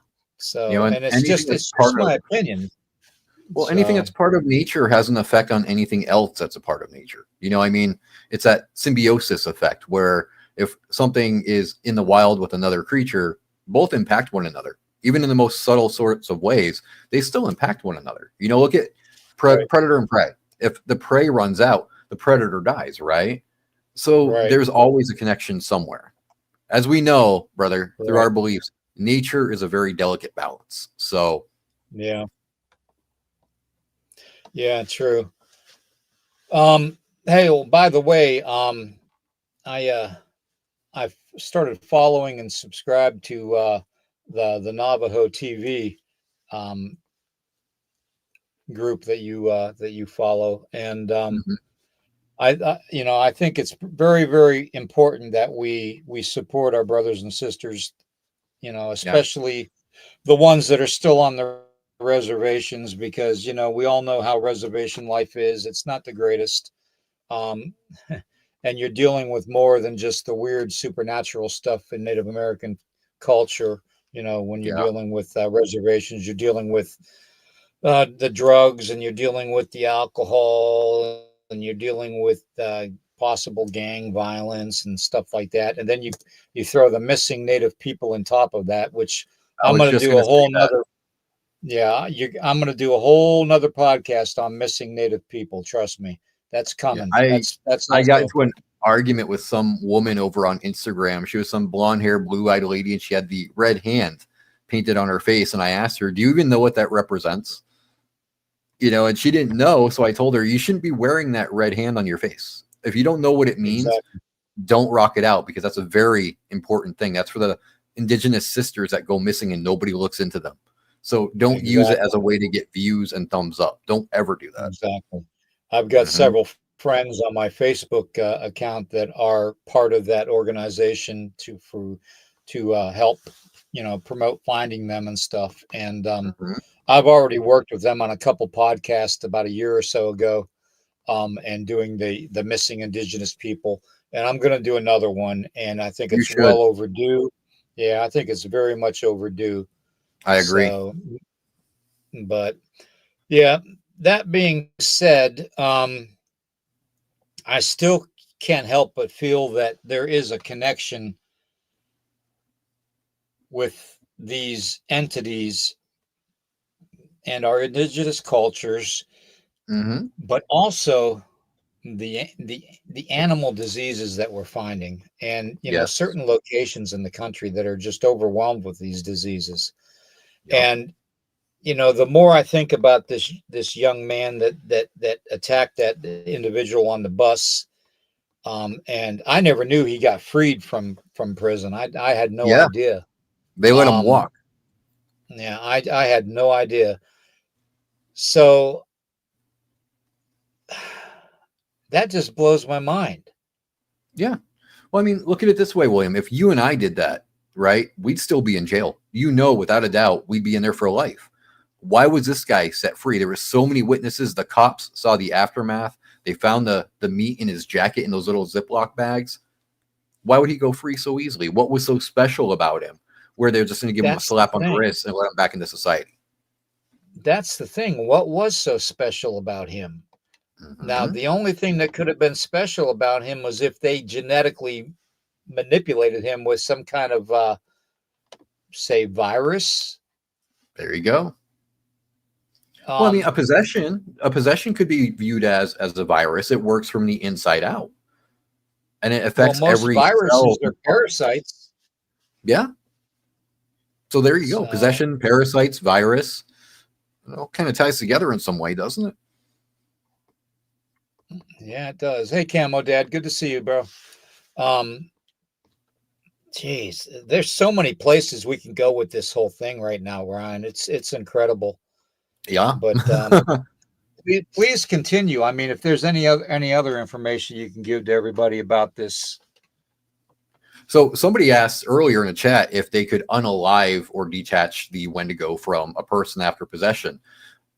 and And it's anything just that's it's just part of my opinion. anything So that's part of nature has an effect on anything else that's a part of nature. I mean, it's that symbiosis effect where if something is in the wild with another creature, both impact one another. Even in the most subtle sorts of ways, they still impact one another. Look at right, predator and prey. If the prey runs out, the predator dies, right? So right, there's always a connection somewhere. As we know, brother, through right. our beliefs, nature is a very delicate balance. So, Yeah, yeah, true. Um, hey, well, by the way, I I've started following and subscribed to the Navajo TV um, group that you follow, and mhm, I think it's very very important that we support our brothers and sisters, yeah, especially the ones that are still on the reservations because we all know how reservation life is. It's not the greatest. Um, and you're dealing with more than just the weird supernatural stuff in Native American culture. When you're yeah. dealing with reservations, you're dealing with the drugs, and you're dealing with the alcohol, and you're dealing with possible gang violence and stuff like that. And then you throw the missing Native people on top of that, which I I'm was going to just do going a to say whole that. nother. Yeah, I'm going to do a whole nother podcast on missing Native people. Trust me, that's Yeah, coming. I That's I got also into an argument with some woman over on Instagram. She was some blonde hair, blue eyed lady, and she had the red hand painted on her face. And I asked her, "Do you even know what that represents?" And she didn't know. So I told her, "You shouldn't be wearing that red hand on your face. If you don't know what it means, exactly don't rock it out because that's a very important thing. That's for the indigenous sisters that go missing and nobody looks into them. So don't use it as exactly a way to get views and thumbs up. Don't ever do that." exactly. I've got Mhm. several friends on my Facebook account that are part of that organization to help promote finding them and stuff. And Mhm. I've already worked with them on a couple podcasts about a year or so ago, and doing the missing indigenous people. And I'm going to do another one, and I think You it's should. well overdue. Yeah, I think it's very much overdue. I agree. So, but yeah, that being said, I still can't help but feel that there is a connection with these entities and our indigenous cultures, Mhm. but also the animal diseases that we're finding, and Yes. certain locations in the country that are just overwhelmed with these diseases. Yep. And the more I think about this young man that attacked that individual on the bus, and I never knew he got freed from prison. I had no Yeah. idea. They let them Um, walk. yeah, I had no idea. So that just blows my mind. Yeah. Well, I mean, look at it this way, William. If you and I did that, right, we'd still be in jail. Without a doubt, we'd be in there for life. Why was this guy set free? There were so many witnesses. The cops saw the aftermath. They found the meat in his jacket in those little Ziploc bags. Why would he go free so easily? What was so special about him? Where they're just going to give him a That's the slap on the thing. wrist and let him back into society. That's the thing. What was so special about him? Now, Hmm. the only thing that could have been special about him was if they genetically manipulated him with some kind of, say, virus. There you go. Well, I mean, Um, a possession could be viewed as a virus. It works from the inside out, and it well, affects most every cell viruses and are part. parasites. Yeah. So there you go. So, Possession, parasites, virus. It all kind of ties together in some way, doesn't it? yeah, it does. Hey, Camo Dad, good to see you, bro. Um, Jeez, there's so many places we can go with this whole thing right now, Ryan. It's incredible. Yeah. But please continue. I mean, if there's any other information you can give to everybody about this. So somebody asked earlier in the chat if they could unalive or detach the Wendigo from a person after possession.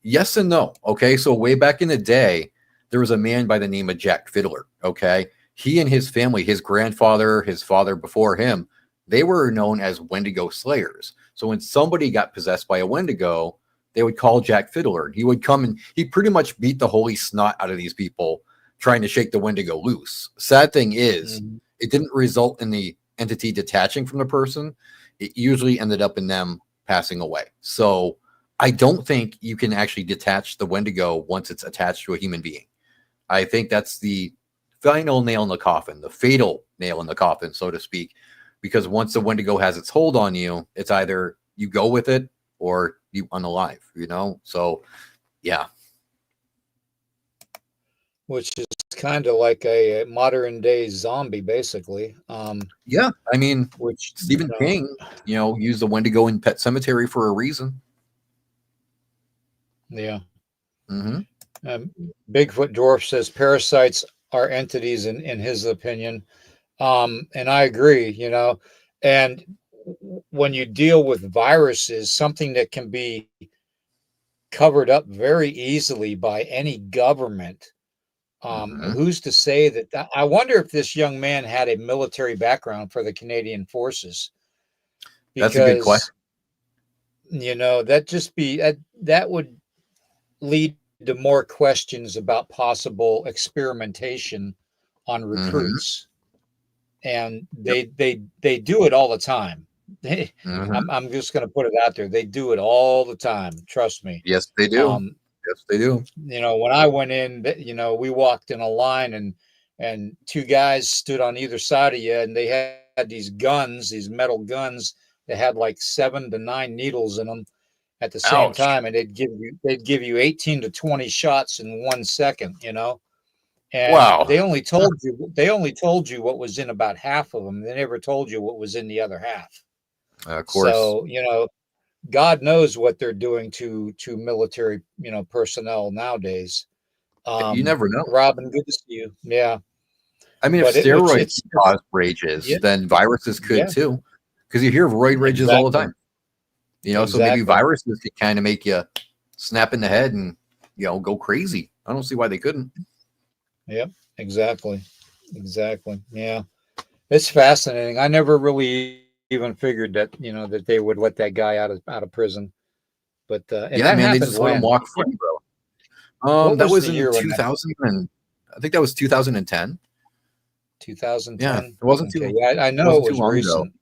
Yes and no. Okay. So way back in the day, there was a man by the name of Jack Fiddler. Okay. He and his family, his grandfather, his father before him, they were known as Wendigo slayers. So when somebody got possessed by a Wendigo, they would call Jack Fiddler. He would come and he pretty much beat the holy snot out of these people trying to shake the Wendigo loose. Sad thing is, it didn't result in the entity detaching from the person. It usually ended up in them passing away. So I don't think you can actually detach the Wendigo once it's attached to a human being. I think that's the final nail in the coffin, the fatal nail in the coffin, so to speak, because once the Wendigo has its hold on you, it's either you go with it or you unalive, you know? So, yeah. Which is kind of like a modern day zombie, basically. Yeah, I mean, Which Stephen King, used the Wendigo in Pet Sematary for a reason. Yeah. Mm-hmm. Bigfoot Dwarf says parasites are entities in his opinion. And I agree, and when you deal with viruses, something that can be covered up very easily by any government. Who's to say that? I wonder if this young man had a military background for the Canadian Forces, That's a good question. because that would lead to more questions about possible experimentation on recruits, and they do it all the time. I'm just going to put it out there. They do it all the time. Trust me. Yes, they do. Yes, they do. When I went in, we walked in a line, and two guys stood on either side of you, and they had these guns, these metal guns that had like 7 to 9 needles in them at the same Ouch. time, and they'd give you 18 to 20 shots in 1 second, and Wow. they only told you what was in about half of them. They never told you what was in the other half. Of course. So, God knows what they're doing to military, personnel nowadays. You never know. Robin, good to see you. Yeah. I mean, if steroids cause rages, then viruses could too, because you hear of roid rages all the time. So maybe viruses could kind of make you snap in the head and go crazy. I don't see why they couldn't. Yep, exactly. Yeah, it's fascinating. I never really even figured that that they would let that guy out of prison. But and that man, they just let him walk free, bro. That was in 2000, and I think that was 2010. 2010. Yeah, it wasn't too. Yeah, I know it was recent.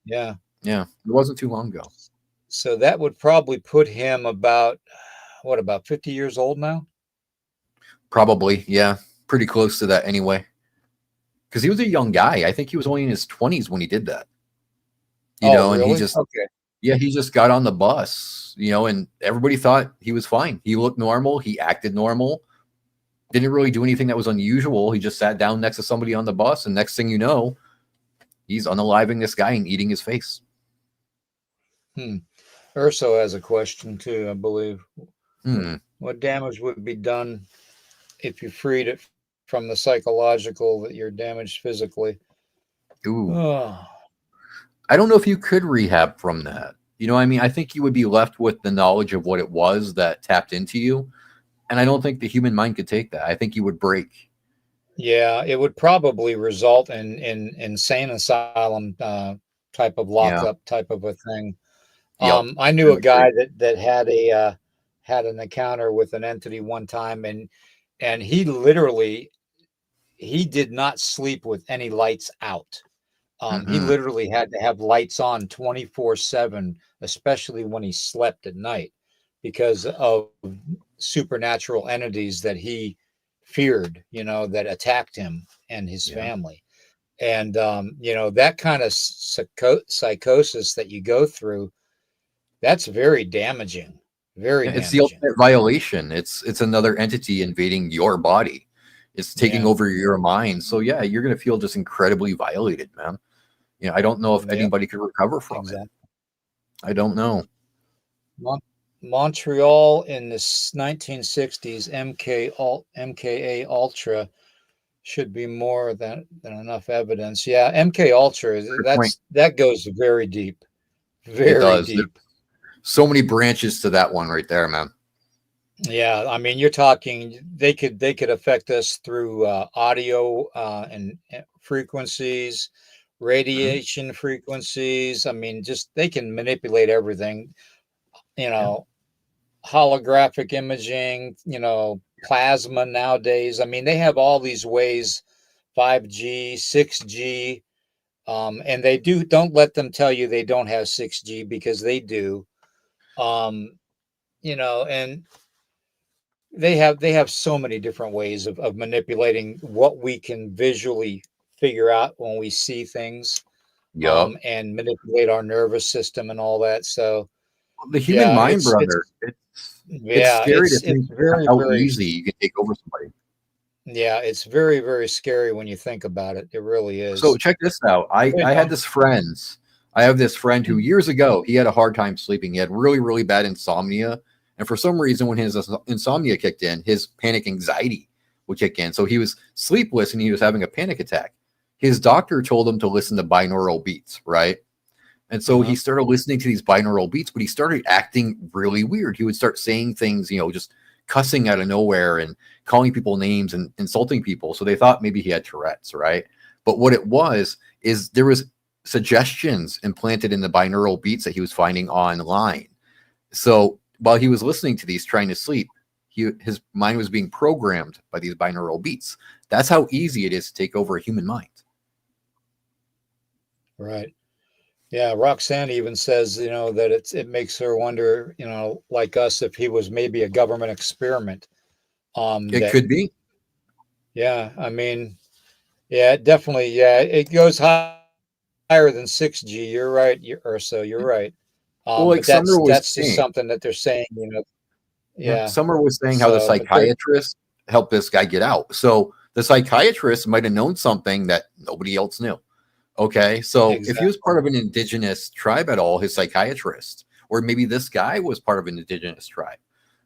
Yeah, it wasn't too long ago. So that would probably put him about 50 years old now? Probably, yeah. Pretty close to that anyway. Because he was a young guy. I think he was only in his 20s when he did that. Really? And he just he just got on the bus, and everybody thought he was fine. He looked normal, he acted normal, didn't really do anything that was unusual. He just sat down next to somebody on the bus, and next thing you know, he's unaliving this guy and eating his face. Urso has a question too, I believe. What damage would be done if you freed it from the psychological that you're damaged physically? Ooh. I don't know if you could rehab from that. I think you would be left with the knowledge of what it was that tapped into you. And I don't think the human mind could take that. I think you would break. Yeah, it would probably result in insane asylum type of lockup type of a thing. I knew a guy that had an encounter with an entity one time, and he did not sleep with any lights out. He literally had to have lights on 24/7, especially when he slept at night, because of supernatural entities that he feared, that attacked him and his family. And, that kind of psychosis that you go through, that's very damaging. Very damaging. It's the ultimate violation. It's another entity invading your body. It's taking over your mind. So yeah, you're going to feel just incredibly violated, man. I don't know if Yeah, anybody could recover from it. exactly. I don't know. Montreal in the 1960s, MKA Ultra should be more than enough evidence. Yeah, MK Ultra, Good point. that goes very deep, It very does. There's deep. so many branches to that one right there, man. Yeah, I mean, you're talking they could affect us through audio and frequencies, Mhm. radiation frequencies. I mean, just they can manipulate everything. You Yeah. know, holographic imaging. Plasma nowadays. I mean, they have all these ways, 5G, 6G, and they don't let them tell you they don't have 6G because they do. Um, and they have so many different ways of manipulating what we can visually figure out when we see things, Yup. and manipulate our nervous system and all that. So The human yeah, mind, it's brother. It's yeah, scary to it's think very, how very, easy you can take over somebody. yeah, it's very, very scary when you think about it. It really So is. check this out. I You I had know, this friends. I have this friend who years ago he had a hard time sleeping. He had really really bad insomnia, and for some reason, when his insomnia kicked in, his panic anxiety would kick in. So he was sleepless and he was having a panic attack. His doctor told him to listen to binaural beats, right? And so he uh-huh. started listening to these binaural beats, but he started acting really weird. He would start saying things, just cussing out of nowhere and calling people names and insulting people. So they thought maybe he had Tourette's, right? But what it was is there was suggestions implanted in the binaural beats that he was finding online. So while he was listening to these trying to sleep, his mind was being programmed by these binaural beats. That's how easy it is to take over a human mind. Right. Yeah, Roxanne even says, that it makes her wonder, like us, if he was maybe a government experiment. It That could be. Yeah, I mean, yeah, it definitely, yeah, it goes higher than 6G. You're right, or so you're right. Well, like But Summer was that's just saying, something that they're saying, yeah, yeah. Summer was saying how the So, but they're psychiatrist helped this guy get out. So the psychiatrist might have known something that nobody else knew. Okay. So if he was exactly, part of an indigenous tribe at all, his psychiatrist, or maybe this guy was part of an indigenous tribe,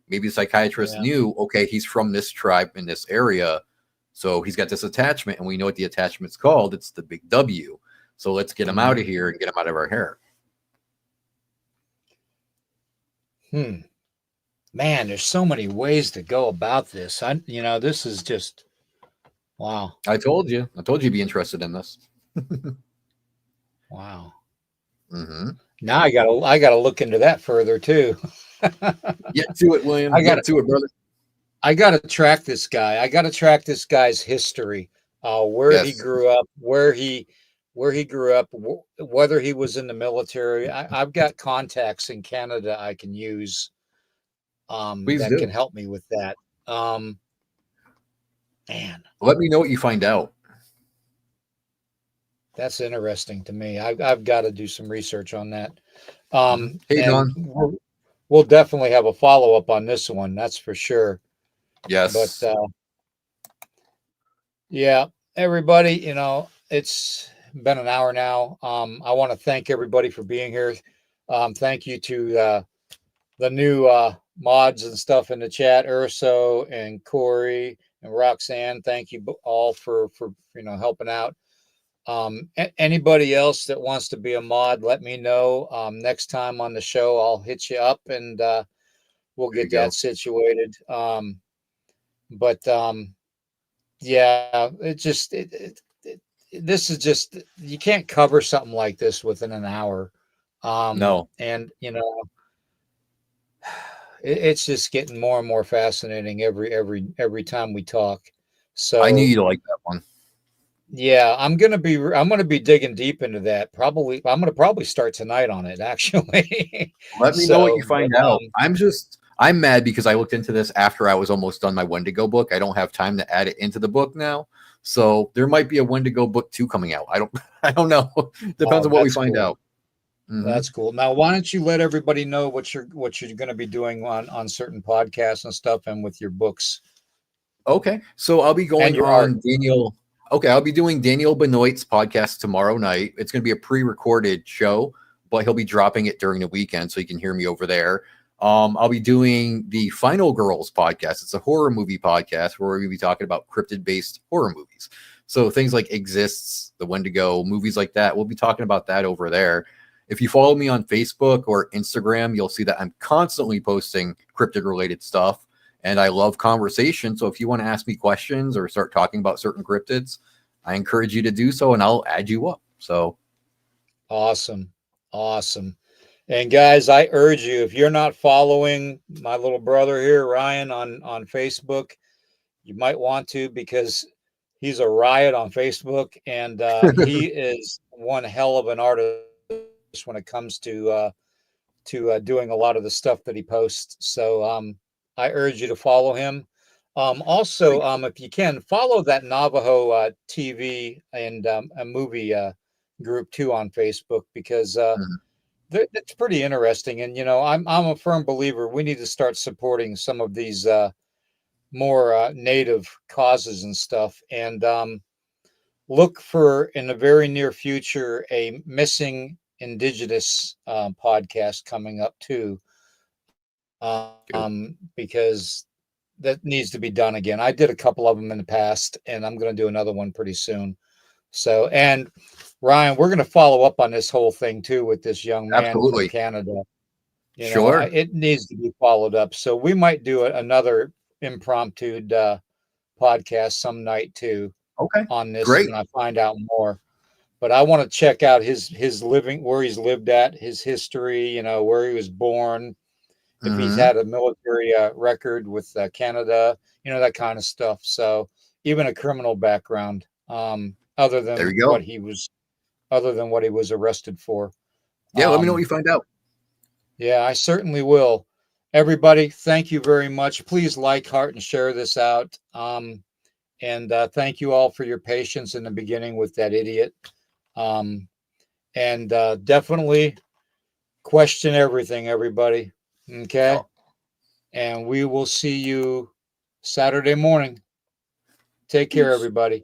maybe the psychiatrist yeah, knew, okay, he's from this tribe in this area. So he's got this attachment, and we know what the attachment's called. It's the big W. So let's get him out mhm. of here and get him out of our hair. Hmm. Man, there's so many ways to go about this. This is just wow, I told you. I told you you'd be interested in this. wow. Hmm. Now I gotta look into that further too. Get to it, William. I got Get to it, brother. I got to track this guy. I got to track this guy's history, where he Yes. grew up, where he grew up, whether he was in the military. I've got contacts in Canada I can use, Please that can do. help me with that. Um, Man, Let me know what you find out. that's interesting to me. I've got to do some research on that. Hey, And Don. we'll definitely have a follow up on this one. That's for sure. But Yes. yeah, everybody, it's been an hour now. I want to thank everybody for being here. Thank you to the new mods and stuff in the chat, Urso and Corey and Roxanne. Thank you all for helping out. Anybody else that wants to be a mod, let me know. Next time on the show, I'll hit you up and we'll There you get that go. situated. But yeah, this is just you can't cover something like this within an hour. No, And it's just getting more and more fascinating every time we talk. I knew So you'd like that one. yeah, I'm gonna be digging deep into that. I'm gonna probably start tonight on it actually. Let me know what you So, but find out. I'm mad because I looked into this after I was almost done my Wendigo book. I don't have time to add it into the book now. So there might be a Wendigo book 2 coming out. I don't I don't know. Depends oh, on what we that's find cool. out. Hmm. That's cool. Now, why don't you let everybody know what you're going to be doing on certain podcasts and stuff, and with your books Okay. So I'll be and going your art. on Daniel. Okay, I'll be doing Daniel Benoit's podcast tomorrow night. It's going to be a pre-recorded show, but he'll be dropping it during the weekend, so you can hear me over there. I'll be doing the Final Girls podcast. It's a horror movie podcast where we'll be talking about cryptid-based horror movies. So things like Exists, the Wendigo, movies like that. We'll be talking about that over there. If you follow me on Facebook or Instagram, you'll see that I'm constantly posting cryptid-related stuff. And I love conversation. So if you want to ask me questions or start talking about certain cryptids, I encourage you to do so and I'll add you up. So Awesome. Awesome. And guys, I urge you, if you're not following my little brother here, Ryan, on Facebook, you might want to, because he's a riot on Facebook, and he is one hell of an artist when it comes to doing a lot of the stuff that he posts. So I urge you to follow him. Also, if you can, follow that Navajo TV and a movie group too on Facebook, because that's pretty interesting. And I'm a firm believer we need to start supporting some of these more native causes and stuff, and look for, in the very near future, a missing indigenous podcast coming up too, because that needs to be done again. I did a couple of them in the past, and I'm going to do another one pretty soon. So, and Ryan, we're going to follow up on this whole thing too with this young man from absolutely. Canada. Sure. It needs to be followed up. So we might do another impromptu podcast some night too Okay. on this Great. when I find out more. But I want to check out his living, where he's lived at, his history, where he was born, if he's Mm-hmm. had a military record with Canada, that kind of stuff. So even a criminal background, other There than you go. what he was, other than what he was arrested for. Yeah, let me know what Um, you find out. yeah, I certainly will. Everybody, thank you very much. Please like, heart, and share this out. And thank you all for your patience in the beginning with that idiot. Um, and definitely question everything, everybody. Okay. Oh, And we will see you Saturday morning. Take care, peace. everybody.